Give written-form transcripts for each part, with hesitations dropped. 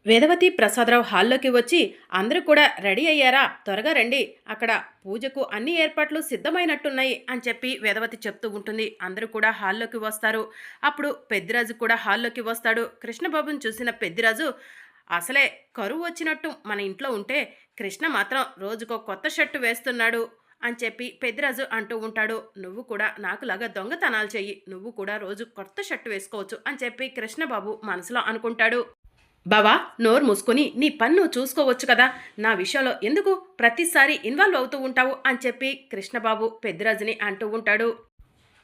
వేదవతి ప్రసాదరావు హాల్లోకి వచ్చి అందరూ కూడా రెడీ అయ్యారా, త్వరగా రండి, అక్కడ పూజకు అన్ని ఏర్పాట్లు సిద్ధమైనట్టున్నాయి అని చెప్పి వేదవతి చెప్తూ ఉంటుంది. అందరూ కూడా హాల్లోకి వస్తారు. అప్పుడు పెద్దిరాజు కూడా హాల్లోకి వస్తాడు. కృష్ణబాబుని చూసిన పెద్దిరాజు, అసలే కరువు వచ్చినట్టు మన ఇంట్లో ఉంటే కృష్ణ మాత్రం రోజుకో కొత్త షర్టు వేస్తున్నాడు అని చెప్పి పెద్దిరాజు అంటూ ఉంటాడు. నువ్వు కూడా నాకులాగా దొంగతనాలు చెయ్యి, నువ్వు కూడా రోజు కొత్త షర్టు వేసుకోవచ్చు అని చెప్పి కృష్ణబాబు మనసులో అనుకుంటాడు. బావా, నోరు మూసుకొని నీ పని నువ్వు చూసుకోవచ్చు కదా, నా విషయంలో ఎందుకు ప్రతిసారి ఇన్వాల్వ్ అవుతూ ఉంటావు అని చెప్పి కృష్ణబాబు పెద్దిరాజుని అంటూ ఉంటాడు.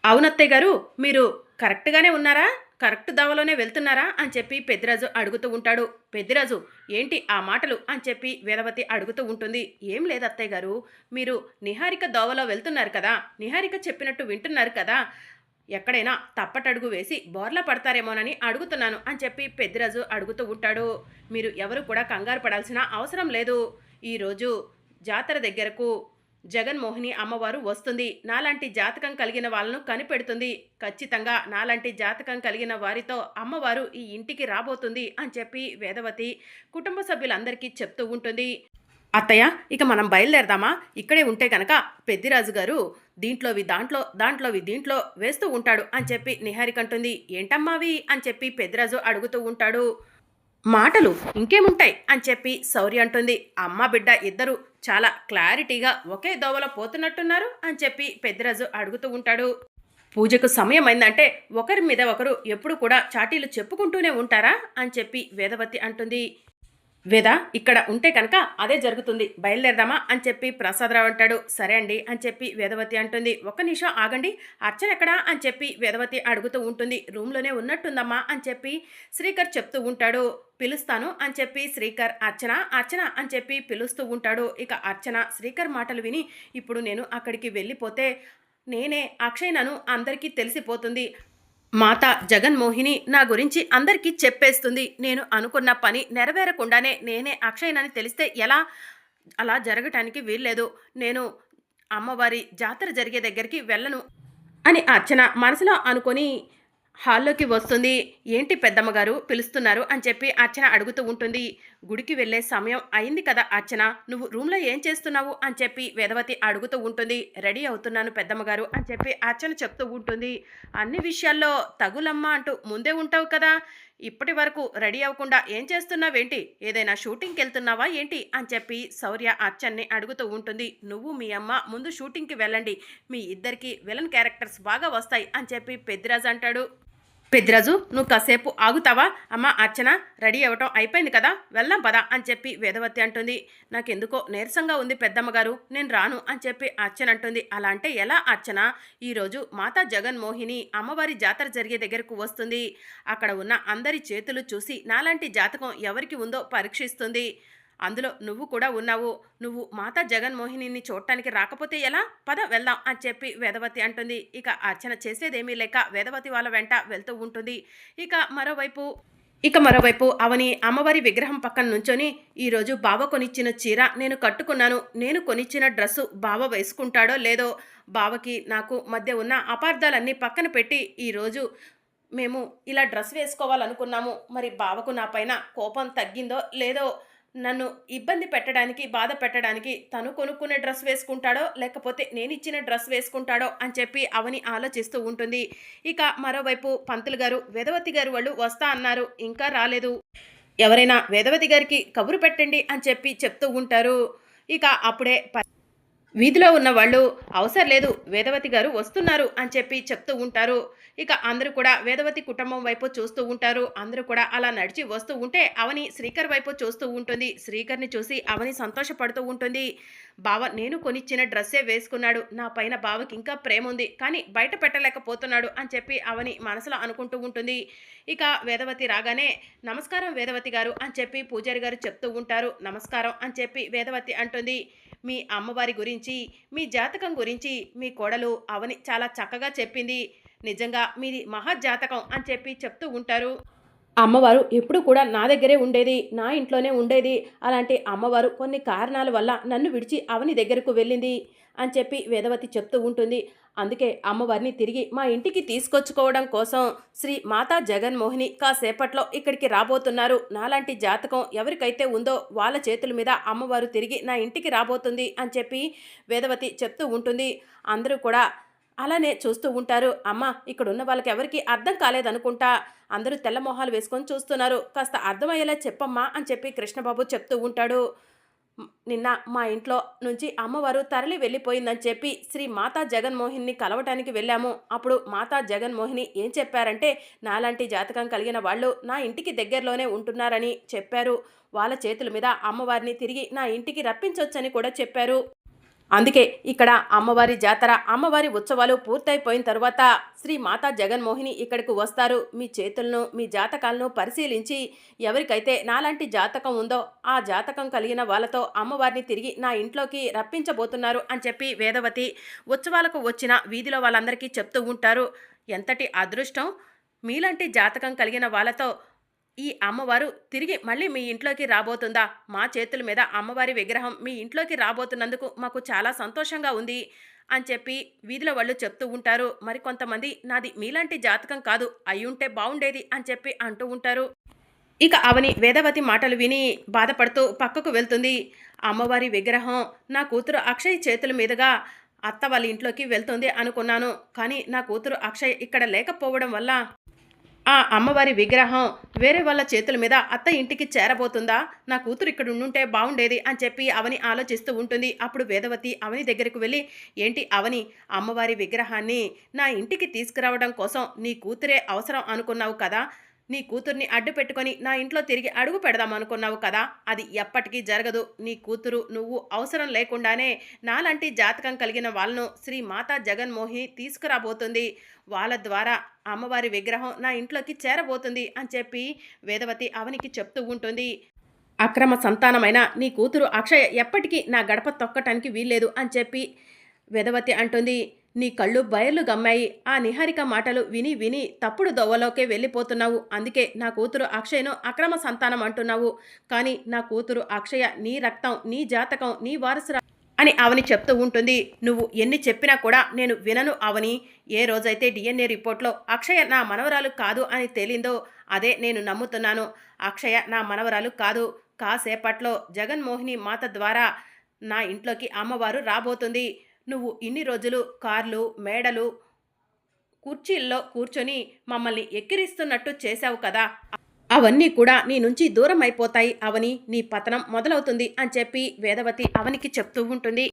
అవునత్తయ్య గారు, మీరు కరెక్ట్గానే ఉన్నారా, కరెక్ట్ దావలోనే వెళ్తున్నారా అని చెప్పి పెద్దిరాజు అడుగుతూ ఉంటాడు. పెద్దిరాజు, ఏంటి ఆ మాటలు అని చెప్పి వేదవతి అడుగుతూ ఉంటుంది. ఏం లేదు అత్తయ్య గారు, మీరు నిహారిక దోవలో వెళ్తున్నారు కదా, నిహారిక చెప్పినట్టు వింటున్నారు కదా, ఎక్కడైనా తప్పటడుగు వేసి బోర్లా పడతారేమోనని అడుగుతున్నాను అని చెప్పి పెద్దిరాజు అడుగుతూ ఉంటాడు. మీరు ఎవరు కూడా కంగారు పడాల్సిన అవసరం లేదు. ఈరోజు జాతర దగ్గరకు జగన్మోహిని అమ్మవారు వస్తుంది. నాలాంటి జాతకం కలిగిన వాళ్ళను కనిపెడుతుంది. ఖచ్చితంగా నాలాంటి జాతకం కలిగిన వారితో అమ్మవారు ఈ ఇంటికి రాబోతుంది అని చెప్పి వేదవతి కుటుంబ సభ్యులందరికీ చెప్తూ ఉంటుంది. అత్తయ్య, ఇక మనం బయలుదేరదామా, ఇక్కడే ఉంటే కనుక పెద్దిరాజు గారు దీంట్లోవి దాంట్లో, దాంట్లోవి దీంట్లో వేస్తూ ఉంటాడు అని చెప్పి నిహారిక అంటుంది. ఏంటమ్మావి అని చెప్పి పెద్దిరాజు అడుగుతూ ఉంటాడు. మాటలు ఇంకేముంటాయి అని చెప్పి శౌర్య అంటుంది. అమ్మ బిడ్డ ఇద్దరు చాలా క్లారిటీగా ఒకే దోవలో పోతున్నట్టున్నారు అని చెప్పి పెద్దిరాజు అడుగుతూ ఉంటాడు. పూజకు సమయం అయిందంటే ఒకరి మీద ఒకరు ఎప్పుడు కూడా చాటీలు చెప్పుకుంటూనే ఉంటారా అని చెప్పి వేదవతి అంటుంది. వేద, ఇక్కడ ఉంటే కనుక అదే జరుగుతుంది, బయలుదేరదామా అని చెప్పి ప్రసాదరావు అంటాడు. సరే అండి అని చెప్పి వేదవతి అంటుంది. ఒక్క నిమిషం ఆగండి, అర్చన ఎక్కడా అని చెప్పి వేదవతి అడుగుతూ ఉంటుంది. రూమ్లోనే ఉన్నట్టుందమ్మా అని చెప్పి శ్రీకర్ చెప్తూ ఉంటాడు. పిలుస్తాను అని చెప్పి శ్రీకర్ అర్చన అర్చన అని చెప్పి పిలుస్తూ ఉంటాడు. ఇక అర్చన శ్రీకర్ మాటలు విని, ఇప్పుడు నేను అక్కడికి వెళ్ళిపోతే నేనే అక్షయ్నను అందరికీ తెలిసిపోతుంది, మాత జగన్మోహిని నా గురించి అందరికీ చెప్పేస్తుంది, నేను అనుకున్న పని నెరవేరకుండానే నేనే అక్షయ్నని తెలిస్తే ఎలా, అలా జరగటానికి వీల్లేదు, నేను అమ్మవారి జాతర జరిగే దగ్గరికి వెళ్ళను అని అర్చన మనసులో అనుకొని హాల్లోకి వస్తుంది. ఏంటి పెద్దమ్మగారు పిలుస్తున్నారు అని చెప్పి అర్చన అడుగుతూ ఉంటుంది. గుడికి వెళ్ళే సమయం అయింది కదా అర్చన, నువ్వు రూమ్లో ఏం చేస్తున్నావు అని చెప్పి వేదవతి అడుగుతూ ఉంటుంది. రెడీ అవుతున్నాను పెద్దమ్మగారు అని చెప్పి అర్చన చెప్తూ ఉంటుంది. అన్ని విషయాల్లో తగులమ్మ అంటూ ముందే ఉంటావు కదా, ఇప్పటి వరకు రెడీ అవ్వకుండా ఏం చేస్తున్నావేంటి, ఏదైనా షూటింగ్కి వెళ్తున్నావా ఏంటి అని చెప్పి శౌర్య అర్చన్ని అడుగుతూ ఉంటుంది. నువ్వు మీ అమ్మ ముందు షూటింగ్కి వెళ్ళండి, మీ ఇద్దరికి విలన్ క్యారెక్టర్స్ బాగా వస్తాయి అని చెప్పి పెద్దిరాజు అంటాడు. పెద్దిరాజు, నువ్వు కాసేపు ఆగుతావా, అమ్మ అర్చన రెడీ అవ్వటం అయిపోయింది కదా, వెళ్దాం పదా అని చెప్పి వేదవతి అంటుంది. నాకెందుకో నీరసంగా ఉంది పెద్దమ్మగారు, నేను రాను అని చెప్పి అర్చన అంటుంది. అలా అంటే ఎలా అర్చన, ఈరోజు మాతా జగన్మోహిని అమ్మవారి జాతర జరిగే దగ్గరకు వస్తుంది, అక్కడ ఉన్న అందరి చేతులు చూసి నాలాంటి జాతకం ఎవరికి ఉందో పరీక్షిస్తుంది, అందులో నువ్వు కూడా ఉన్నావు, నువ్వు మాతా జగన్మోహిని చూడటానికి రాకపోతే ఎలా, పద వెళ్దాం అని చెప్పి వేదవతి అంటుంది. ఇక అర్చన చేసేదేమీ లేక వేదవతి వాళ్ళ వెంట వెళ్తూ ఉంటుంది. ఇక మరోవైపు అవని అమ్మవారి విగ్రహం పక్కన నుంచొని, ఈరోజు బావ కొనిచ్చిన చీర నేను కట్టుకున్నాను, నేను కొనిచ్చిన డ్రెస్సు బావ వేసుకుంటాడో లేదో, బావకి నాకు మధ్య ఉన్న అపార్థాలన్నీ పక్కన పెట్టి ఈరోజు మేము ఇలా డ్రెస్ వేసుకోవాలనుకున్నాము, మరి బావకు నా పైన కోపం తగ్గిందో లేదో, నన్ను ఇబ్బంది పెట్టడానికి బాధ పెట్టడానికి తను కొనుక్కునే డ్రెస్ వేసుకుంటాడో లేకపోతే నేను ఇచ్చిన డ్రెస్ వేసుకుంటాడో అని చెప్పి అవని ఆలోచిస్తూ ఉంటుంది. ఇక మరోవైపు పంతులు గారు వేదవతి గారు వాళ్ళు వస్తా అన్నారు, ఇంకా రాలేదు, ఎవరైనా వేదవతి గారికి కబురు పెట్టండి అని చెప్పి చెప్తూ ఉంటారు. ఇక అప్పుడే వీధిలో ఉన్న వాళ్ళు అవసరం లేదు, వేదవతి గారు వస్తున్నారు అని చెప్పి చెప్తూ ఉంటారు. ఇక అందరూ కూడా వేదవతి కుటుంబం వైపు చూస్తూ ఉంటారు. అందరూ కూడా అలా నడిచి వస్తూ ఉంటే అవని శ్రీకర్ వైపు చూస్తూ ఉంటుంది. శ్రీకర్ని చూసి అవని సంతోషపడుతూ ఉంటుంది. బావ నేను కొనిచ్చిన డ్రెస్సే వేసుకున్నాడు, నా పైన బావకి ఇంకా ప్రేమ ఉంది, కానీ బయట పెట్టలేకపోతున్నాడు అని చెప్పి అవని మనసులో అనుకుంటూ ఉంటుంది. ఇక వేదవతి రాగానే, నమస్కారం వేదవతి గారు అని చెప్పి పూజారి గారు చెప్తూ ఉంటారు. నమస్కారం అని చెప్పి వేదవతి అంటుంది. మీ అమ్మవారి గురించి, మీ జాతకం గురించి మీ కోడలు అవని చాలా చక్కగా చెప్పింది, నిజంగా మీది మహజ్జాతకం అని చెప్పి చెప్తూ ఉంటారు. అమ్మవారు ఎప్పుడు కూడా నా దగ్గరే ఉండేది. నా ఇంట్లోనే ఉండేది. అలాంటి అమ్మవారు కొన్ని కారణాల వల్ల నన్ను విడిచి అవని దగ్గరకు వెళ్ళింది అని చెప్పి వేదవతి చెప్తూ ఉంటుంది. అందుకే అమ్మవారిని తిరిగి మా ఇంటికి తీసుకొచ్చుకోవడం కోసం శ్రీ మాతా జగన్మోహిని కాసేపట్లో ఇక్కడికి రాబోతున్నారు. నాలాంటి జాతకం ఎవరికైతే ఉందో వాళ్ళ చేతుల మీద అమ్మవారు తిరిగి నా ఇంటికి రాబోతుంది అని చెప్పి వేదవతి చెప్తూ ఉంటుంది. అందరూ కూడా అలానే చూస్తూ ఉంటారు. అమ్మ ఇక్కడున్న వాళ్ళకి ఎవరికీ అర్థం కాలేదనుకుంటా. అందరూ తెల్ల మొహాలు వేసుకొని చూస్తున్నారు. కాస్త అర్థమయ్యేలా చెప్పమ్మా అని చెప్పి కృష్ణబాబు చెప్తూ ఉంటాడు. నిన్న మా ఇంట్లో నుంచి అమ్మవారు తరలి వెళ్ళిపోయిందని చెప్పి శ్రీ మాతా జగన్మోహిని కలవటానికి వెళ్ళాము. అప్పుడు మాతా జగన్మోహిని ఏం చెప్పారంటే నాలాంటి జాతకం కలిగిన వాళ్ళు నా ఇంటికి దగ్గరలోనే ఉంటున్నారని చెప్పారు. వాళ్ళ చేతుల మీద అమ్మవారిని తిరిగి నా ఇంటికి రప్పించొచ్చని కూడా చెప్పారు. అందుకే ఇక్కడ అమ్మవారి జాతర, అమ్మవారి ఉత్సవాలు పూర్తయిపోయిన తరువాత శ్రీ మాతా జగన్మోహిని ఇక్కడికి వస్తారు. మీ చేతులను, మీ జాతకాలను పరిశీలించి ఎవరికైతే నాలాంటి జాతకం ఉందో ఆ జాతకం కలిగిన వాళ్ళతో అమ్మవారిని తిరిగి నా ఇంట్లోకి రప్పించబోతున్నారు అని చెప్పి వేదవతి ఉత్సవాలకు వచ్చిన వీధిలో వాళ్ళందరికీ చెప్తూ ఉంటారు. ఎంతటి అదృష్టం! మీలాంటి జాతకం కలిగిన వాళ్ళతో ఈ అమ్మవారు తిరిగి మళ్ళీ మీ ఇంట్లోకి రాబోతుందా? మా చేతుల మీద అమ్మవారి విగ్రహం మీ ఇంట్లోకి రాబోతున్నందుకు మాకు చాలా సంతోషంగా ఉంది అని చెప్పి వీధిలో వాళ్ళు చెప్తూ ఉంటారు. మరికొంతమంది నాది మీలాంటి జాతకం కాదు, అయ్యుంటే బాగుండేది అని చెప్పి అంటూ ఉంటారు. ఇక అవని వేదవతి మాటలు విని బాధపడుతూ పక్కకు వెళ్తుంది. అమ్మవారి విగ్రహం నా కూతురు అక్షయ్ చేతుల మీదుగా అత్త వాళ్ళ ఇంట్లోకి వెళ్తుంది అనుకున్నాను. కానీ నా కూతురు అక్షయ్ ఇక్కడ లేకపోవడం వల్ల ఆ అమ్మవారి విగ్రహం వేరే వాళ్ళ చేతుల మీద అత్త ఇంటికి చేరబోతుందా? నా కూతురు ఇక్కడ ఉండుంటే బాగుండేది అని చెప్పి అవని ఆలోచిస్తూ ఉంటుంది. అప్పుడు వేదవతి అవని దగ్గరకు వెళ్ళి, ఏంటి అవని, అమ్మవారి విగ్రహాన్ని నా ఇంటికి తీసుకురావడం కోసం నీ కూతురే అవసరం అనుకున్నావు కదా? నీ కూతుర్ని అడ్డు పెట్టుకొని నా ఇంట్లో తిరిగి అడుగు పెడదాం అనుకున్నావు కదా? అది ఎప్పటికీ జరగదు. నీ కూతురు నువ్వు అవసరం లేకుండానే నాలాంటి జాతకం కలిగిన వాళ్ళను శ్రీ మాతా జగన్మోహిని తీసుకురాబోతుంది. వాళ్ళ ద్వారా అమ్మవారి విగ్రహం నా ఇంట్లోకి చేరబోతుంది అని చెప్పి వేదవతి అవనికి చెప్తూ ఉంటుంది. అక్రమ సంతానమైన నీ కూతురు అక్షయ ఎప్పటికీ నా గడప తొక్కటానికి వీల్లేదు అని చెప్పి వేదవతి అంటుంది. నీ కళ్ళు బయర్లు గమ్మాయి. ఆ నిహారిక మాటలు విని విని తప్పుడు దొవ్వలోకే వెళ్ళిపోతున్నావు. అందుకే నా కూతురు అక్షయను అక్రమ సంతానం అంటున్నావు. కానీ నా కూతురు అక్షయ నీ రక్తం, నీ జాతకం, నీ వారసురా అని అవని చెప్తూ ఉంటుంది. నువ్వు ఎన్ని చెప్పినా కూడా నేను వినను అవని. ఏ రోజైతే డిఎన్ఏ రిపోర్ట్లో అక్షయ నా మనవరాలు కాదు అని తేలిందో అదే నేను నమ్ముతున్నాను. అక్షయ నా మనవరాలు కాదు. కాసేపట్లో జగన్మోహిని మాత ద్వారా నా ఇంట్లోకి అమ్మవారు రాబోతుంది. నువ్వు ఇన్ని రోజులు కార్లు, మేడలు, కుర్చీల్లో కూర్చొని మమ్మల్ని ఎక్కిరిస్తున్నట్టు చేశావు కదా! అవన్నీ కూడా నీ నుంచి దూరం అయిపోతాయి అవని. నీ పతనం మొదలవుతుంది అని చెప్పి వేదవతి అవనికి చెప్తూ ఉంటుంది.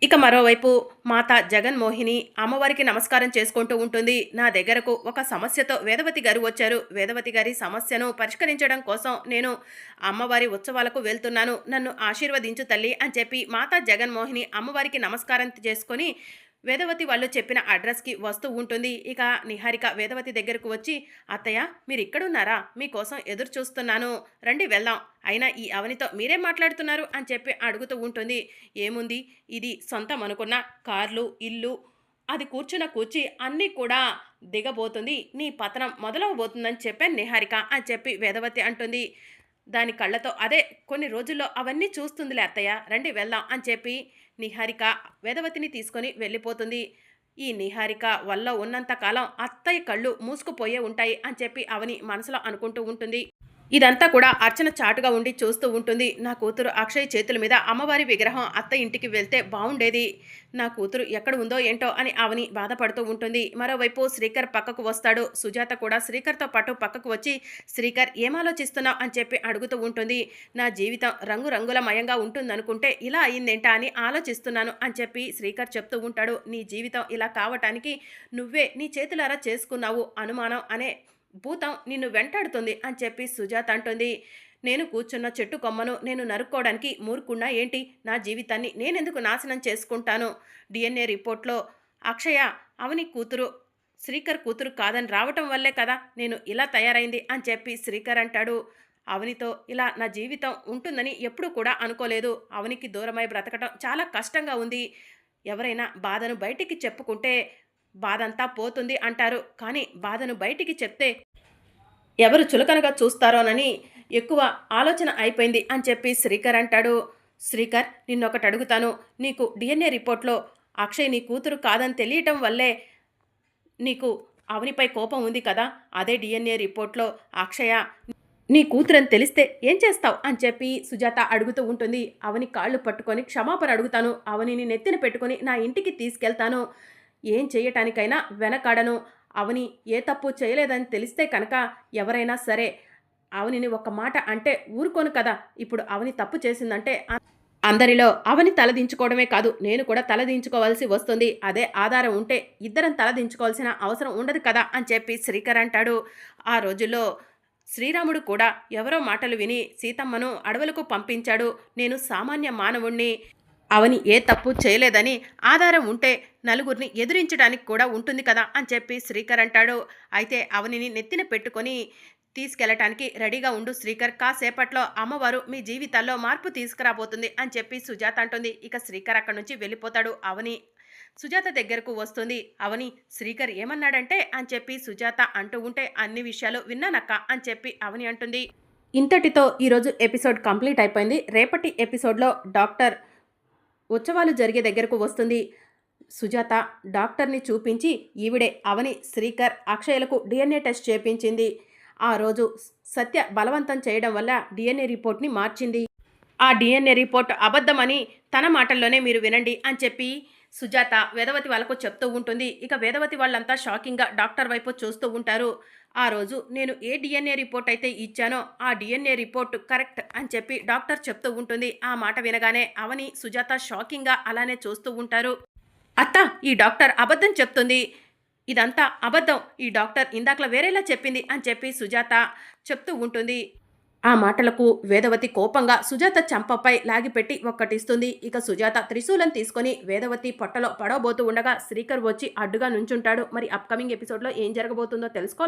ఇక మరోవైపు మాత జగన్మోహిని అమ్మవారికి నమస్కారం చేసుకుంటూ ఉంటుంది. నా దగ్గరకు ఒక సమస్యతో వేదవతి గారు వచ్చారు. వేదవతి గారి సమస్యను పరిష్కరించడం కోసం నేను అమ్మవారి ఉత్సవాలకు వెళ్తున్నాను. నన్ను ఆశీర్వదించు తల్లి అని చెప్పి మాతా జగన్మోహిని అమ్మవారికి నమస్కారం చేసుకొని వేదవతి వాళ్ళు చెప్పిన అడ్రస్కి వస్తూ ఉంటుంది. ఇక నిహారిక వేదవతి దగ్గరకు వచ్చి, అత్తయ్య మీరు ఇక్కడున్నారా? మీకోసం ఎదురు చూస్తున్నాను, రండి వెళ్దాం. అయినా ఈ అవనితో మీరేం మాట్లాడుతున్నారు అని చెప్పి అడుగుతూ ఉంటుంది. ఏముంది, ఇది సొంతం అనుకున్న కార్లు, ఇల్లు, అది కూర్చున్న కూర్చి అన్నీ కూడా దిగబోతుంది. నీ పతనం మొదలవబోతుందని చెప్పాను నిహారిక అని చెప్పి వేదవతి అంటుంది. దాని కళ్ళతో అదే కొన్ని రోజుల్లో అవన్నీ చూస్తుందిలే అత్తయ్య, రండి వెళ్దాం అని చెప్పి నిహారిక వేదవతిని తీసుకొని వెళ్ళిపోతుంది. ఈ నిహారిక వల్ల ఉన్నంత కాలం అత్తయ్య కళ్ళు మూసుకుపోయే ఉంటాయి అని చెప్పి అవని మనసులో అనుకుంటూ ఉంటుంది. ఇదంతా కూడా అర్చన చాటుగా ఉండి చూస్తూ ఉంటుంది. నా కూతురు అక్షయ్ చేతుల మీద అమ్మవారి విగ్రహం అత్త ఇంటికి వెళ్తే బాగుండేది. నా కూతురు ఎక్కడ ఉందో ఏంటో అని అవని బాధపడుతూ ఉంటుంది. మరోవైపు శ్రీకర్ పక్కకు వస్తాడు. సుజాత కూడా శ్రీకర్తో పాటు పక్కకు వచ్చి, శ్రీకర్ ఏం ఆలోచిస్తున్నావు అని చెప్పి అడుగుతూ ఉంటుంది. నా జీవితం రంగురంగులమయంగా ఉంటుందనుకుంటే ఇలా అయిందేంటా అని ఆలోచిస్తున్నాను అని చెప్పి శ్రీకర్ చెప్తూ ఉంటాడు. నీ జీవితం ఇలా కావటానికి నువ్వే నీ చేతులారా చేసుకున్నావు. అనుమానం అనే భూతం నిన్ను వెంటాడుతుంది అని చెప్పి సుజాత అంటుంది. నేను కూర్చున్న చెట్టు కొమ్మను నేను నరుక్కోవడానికి మూర్ఖున్నా ఏంటి? నా జీవితాన్ని నేనెందుకు నాశనం చేసుకుంటాను? డిఎన్ఏ రిపోర్ట్లో అక్షయ అవని కూతురు శ్రీకర్ కూతురు కాదని రావటం వల్లే కదా నేను ఇలా తయారైంది అని చెప్పి శ్రీకర్ అంటాడు. అవనితో ఇలా నా జీవితం ఉంటుందని ఎప్పుడూ కూడా అనుకోలేదు. అవనికి దూరమై బ్రతకటం చాలా కష్టంగా ఉంది. ఎవరైనా బాధను బయటికి చెప్పుకుంటే బాధంతా పోతుంది అంటారు. కానీ బాధను బయటికి చెప్తే ఎవరు చులకనగా చూస్తారోనని ఎక్కువ ఆలోచన అయిపోయింది అని చెప్పి శ్రీకర్ అంటాడు. శ్రీకర్, నిన్నొకటి అడుగుతాను. నీకు డిఎన్ఏ రిపోర్ట్‌లో అక్షయ్ నీ కూతురు కాదని తెలియటం వల్లే నీకు అవనిపై కోపం ఉంది కదా! అదే డిఎన్ఏ రిపోర్ట్‌లో అక్షయ నీ కూతురని తెలిస్తే ఏం చేస్తావు అని చెప్పి సుజాత అడుగుతూ ఉంటుంది. అవని కాళ్ళు పట్టుకొని క్షమాపణ అడుగుతాను. అవనిని నెత్తిన పెట్టుకొని నా ఇంటికి తీసుకెళ్తాను. ఏం చేయటానికైనా వెనకాడను. అవని ఏ తప్పు చేయలేదని తెలిస్తే కనుక ఎవరైనా సరే అవనిని ఒక్క మాట అంటే ఊరుకోను కదా! ఇప్పుడు అవని తప్పు చేసిందంటే అందరిలో అవని తలదించుకోవడమే కాదు, నేను కూడా తలదించుకోవాల్సి వస్తుంది. అదే ఆధారం ఉంటే ఇద్దరం తలదించుకోవాల్సిన అవసరం ఉండదు కదా అని చెప్పి శ్రీకర్ అంటాడు. ఆ రోజుల్లో శ్రీరాముడు కూడా ఎవరో మాటలు విని సీతమ్మను అడవులకు పంపించాడు. నేను సామాన్య మానవుణ్ణి. అవని ఏ తప్పు చేయలేదని ఆధారం ఉంటే నలుగురిని ఎదిరించడానికి కూడా ఉంటుంది కదా అని చెప్పి శ్రీకర్ అంటాడు. అయితే అవనిని నెత్తిన పెట్టుకొని తీసుకెళ్లటానికి రెడీగా ఉండు శ్రీకర్. కాసేపట్లో అమ్మవారు మీ జీవితాల్లో మార్పు తీసుకురాబోతుంది అని చెప్పి సుజాత అంటుంది. ఇక శ్రీకర్ అక్కడి నుంచి వెళ్ళిపోతాడు. అవని సుజాత దగ్గరకు వస్తుంది. అవని, శ్రీకర్ ఏమన్నాడంటే అని చెప్పి సుజాత అంటూ ఉంటే అన్ని విషయాలు విన్నానక్క అని చెప్పి అవని అంటుంది. ఇంతటితో ఈరోజు ఎపిసోడ్ కంప్లీట్ అయిపోయింది. రేపటి ఎపిసోడ్లో డాక్టర్ ఉత్సవాలు జరిగే దగ్గరకు వస్తుంది. సుజాత డాక్టర్ని చూపించి ఈవిడే అవని శ్రీకర్ అక్షయలకు డిఎన్ఏ టెస్ట్ చేపించింది. ఆ రోజు సత్య బలవంతం చేయడం వల్ల డిఎన్ఏ రిపోర్ట్ని మార్చింది. ఆ డిఎన్ఏ రిపోర్ట్ అబద్ధమని తన మాటల్లోనే మీరు వినండి అని చెప్పి సుజాత వేదవతి వాళ్ళకు చెప్తూ ఉంటుంది. ఇక వేదవతి వాళ్ళంతా షాకింగ్గా డాక్టర్ వైపు చూస్తూ ఉంటారు. ఆ రోజు నేను ఏ డిఎన్ఏ రిపోర్ట్ అయితే ఇచ్చానో ఆ డిఎన్ఏ రిపోర్ట్ కరెక్ట్ అని చెప్పి డాక్టర్ చెప్తూ ఉంటుంది. ఆ మాట వినగానే అవని సుజాత షాకింగ్గా అలానే చూస్తూ ఉంటారు. అత్త, ఈ డాక్టర్ అబద్ధం చెప్తుంది. ఇదంతా అబద్ధం. ఈ డాక్టర్ ఇందాకలా వేరేలా చెప్పింది అని చెప్పి సుజాత చెప్తూ ఉంటుంది. ఆ మాటలకు వేదవతి కోపంగా సుజాత చంపపై లాగిపెట్టి ఒక్కటిస్తుంది. ఇక సుజాత త్రిశూలం తీసుకొని వేదవతి పొట్టలో పడవబోతూ ఉండగా శ్రీకర్ వచ్చి అడ్డుగా నుంచుంటాడు. మరి అప్కమింగ్ ఎపిసోడ్లో ఏం జరగబోతుందో తెలుసుకోవాలి.